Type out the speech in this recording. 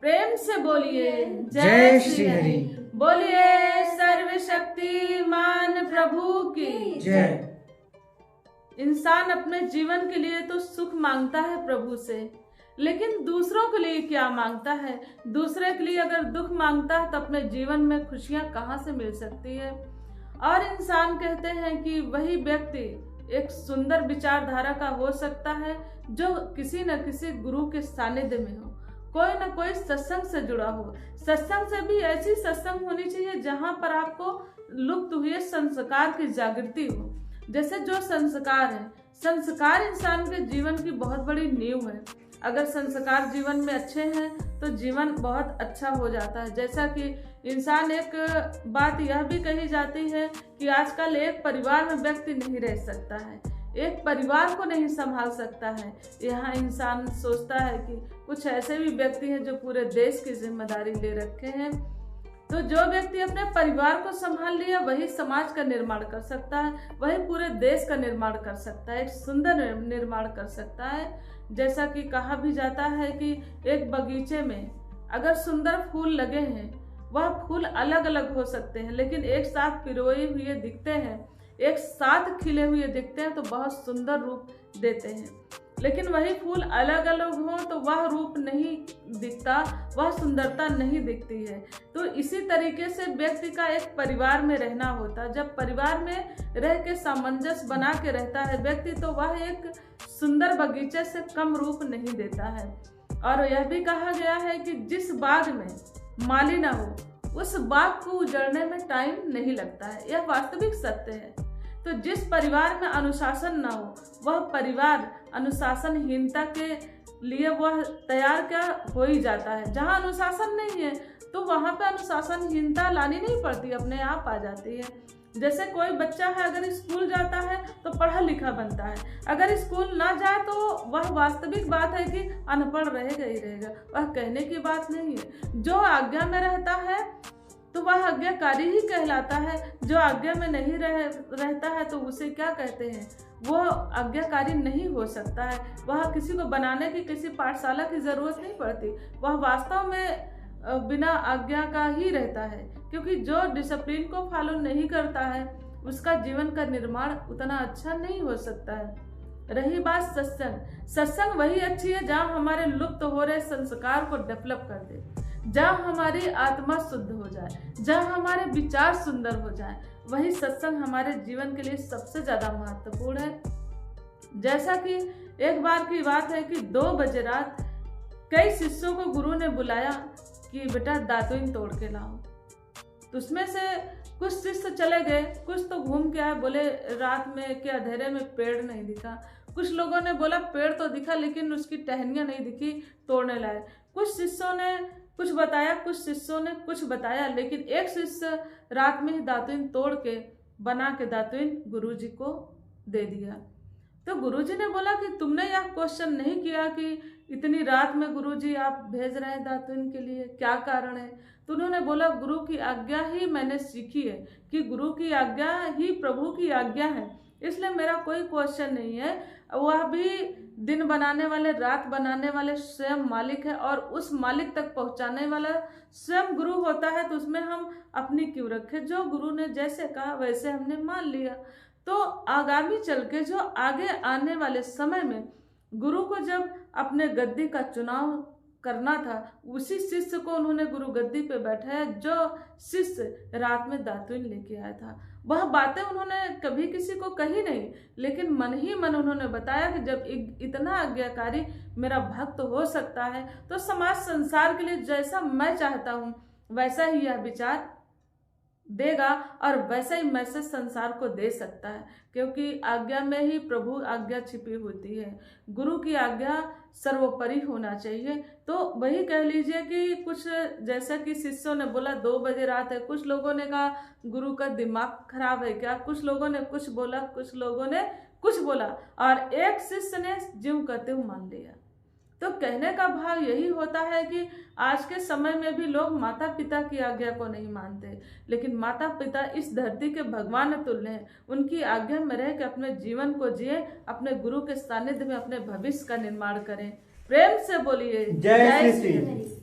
प्रेम से बोलिए जय श्री हरि। बोलिए सर्वशक्तिमान प्रभु की जय। इंसान अपने जीवन के लिए तो सुख मांगता है प्रभु से, लेकिन दूसरों के लिए क्या मांगता है? दूसरे के लिए अगर दुख मांगता है तो अपने जीवन में खुशियां कहाँ से मिल सकती है? और इंसान कहते हैं कि वही व्यक्ति एक सुंदर विचारधारा का हो सकता है जो किसी न किसी गुरु के सानिध्य में हो, कोई न कोई सत्संग से जुड़ा हो। सत्संग से भी ऐसी सत्संग होनी चाहिए जहां पर आपको लुप्त हुए संस्कार की जागृति हो। जैसे जो संस्कार है, संस्कार इंसान के जीवन की बहुत बड़ी नींव है। अगर संस्कार जीवन में अच्छे हैं तो जीवन बहुत अच्छा हो जाता है। जैसा कि इंसान, एक बात यह भी कही जाती है कि आजकल एक परिवार में व्यक्ति नहीं रह सकता है, एक परिवार को नहीं संभाल सकता है। यहाँ इंसान सोचता है कि कुछ ऐसे भी व्यक्ति हैं जो पूरे देश की जिम्मेदारी ले रखे हैं। तो जो व्यक्ति अपने परिवार को संभाल लिया वही समाज का निर्माण कर सकता है, वही पूरे देश का निर्माण कर सकता है, एक सुंदर निर्माण कर सकता है। जैसा कि कहा भी जाता है कि एक बगीचे में अगर सुंदर फूल लगे हैं, वह फूल अलग अलग हो सकते हैं लेकिन एक साथ पिरोए हुए दिखते हैं, एक साथ खिले हुए दिखते हैं तो बहुत सुंदर रूप देते हैं। लेकिन वही फूल अलग अलग हो तो वह रूप नहीं दिखता, वह सुंदरता नहीं दिखती है। तो इसी तरीके से व्यक्ति का एक परिवार में रहना होता है। जब परिवार में रह के सामंजस्य बना के रहता है व्यक्ति, तो वह एक सुंदर बगीचे से कम रूप नहीं देता है। और यह भी कहा गया है कि जिस बाग में माली ना हो उस बाग को उजड़ने में टाइम नहीं लगता है। यह वास्तविक सत्य है। तो जिस परिवार में अनुशासन ना हो वह परिवार अनुशासनहीनता के लिए वह तैयार क्या हो ही जाता है। जहाँ अनुशासन नहीं है तो वहाँ पे अनुशासनहीनता लानी नहीं पड़ती, अपने आप आ जाती है। जैसे कोई बच्चा है अगर स्कूल जाता है तो पढ़ा लिखा बनता है, अगर स्कूल ना जाए तो वह वास्तविक बात है कि अनपढ़ रहेगा ही रहेगा, वह कहने की बात नहीं है। जो आज्ञा में रहता है तो वह आज्ञाकारी ही कहलाता है, जो आज्ञा में नहीं रहता है तो उसे क्या कहते हैं? वो आज्ञाकारी नहीं हो सकता है। वह किसी को बनाने की किसी पाठशाला की जरूरत नहीं पड़ती, वह वास्तव में बिना आज्ञा का ही रहता है। क्योंकि जो डिसिप्लिन को फॉलो नहीं करता है उसका जीवन का निर्माण उतना अच्छा नहीं हो सकता है। रही बात सत्संग, सत्संग वही अच्छी है जहाँ हमारे लुप्त हो रहे संस्कार को डेवलप कर दे, जहाँ हमारी आत्मा शुद्ध हो जाए, जहाँ हमारे विचार सुंदर हो जाए। वही सत्संग हमारे जीवन के लिए सबसे ज्यादा महत्वपूर्ण है। जैसा कि एक बार की बात है कि 2 बजे रात कई शिष्यों को गुरु ने बुलाया कि बेटा दातुन तोड़ के लाओ। तो उसमें से कुछ शिष्य चले गए, कुछ तो घूम के आए, बोले रात में के अंधेरे में पेड़ नहीं दिखा। कुछ लोगों ने बोला पेड़ तो दिखा लेकिन उसकी टहनियाँ नहीं दिखी, तोड़ने लाए। कुछ शिष्यों ने कुछ बताया, कुछ शिष्यों ने कुछ बताया, लेकिन एक शिष्य रात में ही दातुन तोड़ के बना के दातुन गुरुजी को दे दिया। तो गुरुजी ने बोला कि तुमने यह क्वेश्चन नहीं किया कि इतनी रात में गुरुजी आप भेज रहे हैं दातुन के लिए, क्या कारण है? तो उन्होंने बोला गुरु की आज्ञा ही मैंने सीखी है कि गुरु की आज्ञा ही प्रभु की आज्ञा है, इसलिए मेरा कोई क्वेश्चन नहीं है। वह भी दिन बनाने वाले, रात बनाने वाले स्वयं मालिक है और उस मालिक तक पहुंचाने वाला स्वयं गुरु होता है। तो उसमें हम अपनी क्यों रखें? जो गुरु ने जैसे कहा वैसे हमने मान लिया। तो आगामी चल के जो आगे आने वाले समय में गुरु को जब अपने गद्दी का चुनाव करना था, उसी शिष्य को उन्होंने गुरु गद्दी पे बैठाया जो शिष्य रात में दातुन लेके आया था। वह बातें उन्होंने कभी किसी को कही नहीं, लेकिन मन ही मन उन्होंने बताया कि जब इतना आज्ञाकारी मेरा भक्त हो सकता है तो समाज संसार के लिए जैसा मैं चाहता हूँ वैसा ही यह विचार देगा और वैसा ही मैसेज संसार को दे सकता है। क्योंकि आज्ञा में ही प्रभु आज्ञा छिपी होती है। गुरु की आज्ञा सर्वोपरि होना चाहिए। तो वही कह लीजिए कि कुछ जैसा कि शिष्यों ने बोला 2 बजे रात है, कुछ लोगों ने कहा गुरु का दिमाग खराब है क्या, कुछ लोगों ने कुछ बोला, कुछ लोगों ने कुछ बोला और एक शिष्य ने ज्यों कहते हुए मान लिया। तो कहने का भाव यही होता है कि आज के समय में भी लोग माता पिता की आज्ञा को नहीं मानते, लेकिन माता पिता इस धरती के भगवान तुल्य हैं। उनकी आज्ञा में रह के अपने जीवन को जिए, अपने गुरु के सानिध्य में अपने भविष्य का निर्माण करें। प्रेम से बोलिए जय श्री हरि।